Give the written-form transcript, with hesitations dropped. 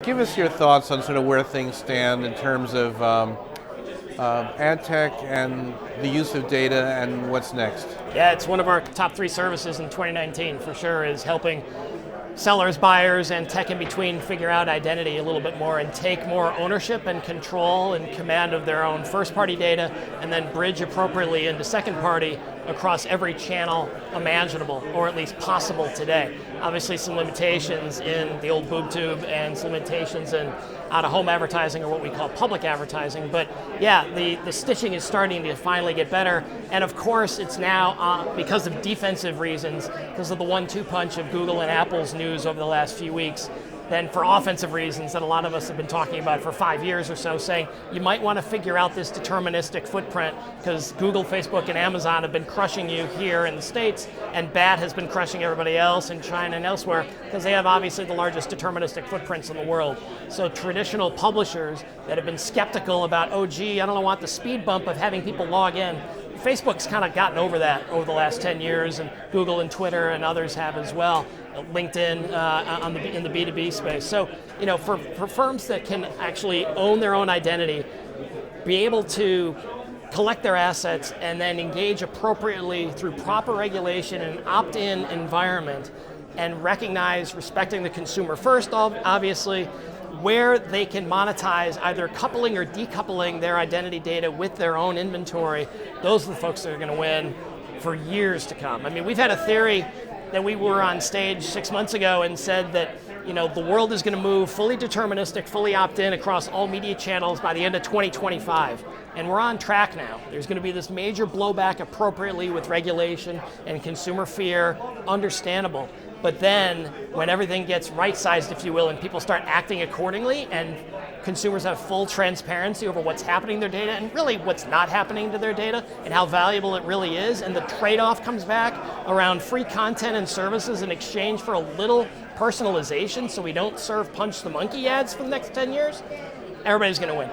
Give us your thoughts on sort of where things stand in terms of ad tech and the use of data and what's next. Yeah, it's one of our top 3 services in 2019 for sure, is helping sellers, buyers, and tech in between figure out identity a little bit more and take more ownership and control and command of their own first-party data, and then bridge appropriately into second-party across every channel imaginable, or at least possible today. Obviously some limitations in the old boob tube and some limitations in out-of-home advertising, or what we call public advertising, but yeah, the stitching is starting to finally get better, and of course it's now, because of defensive reasons, because of the 1-2 punch of Google and Apple's news over the last few weeks, then for offensive reasons that a lot of us have been talking about for 5 years or so, saying you might want to figure out this deterministic footprint, because Google, Facebook, and Amazon have been crushing you here in the States, and Bat has been crushing everybody else in China and elsewhere, because they have obviously the largest deterministic footprints in the world. So traditional publishers that have been skeptical about, oh gee, I don't want the speed bump of having people log in, Facebook's kind of gotten over that over the last 10 years, and Google and Twitter and others have as well. LinkedIn in the B2B space. So, you know, for firms that can actually own their own identity, be able to collect their assets and then engage appropriately through proper regulation and opt-in environment, and recognize respecting the consumer first, obviously, where they can monetize either coupling or decoupling their identity data with their own inventory, those are the folks that are going to win for years to come. I mean, we've had a theory that we were on stage 6 months ago and said that, you know, the world is going to move fully deterministic, fully opt-in across all media channels by the end of 2025. And we're on track now. There's going to be this major blowback appropriately with regulation and consumer fear, understandable. But then when everything gets right-sized, if you will, and people start acting accordingly, and consumers have full transparency over what's happening to their data and really what's not happening to their data and how valuable it really is, and the trade-off comes back around free content and services in exchange for a little personalization so we don't serve punch the monkey ads for the next 10 years, everybody's going to win.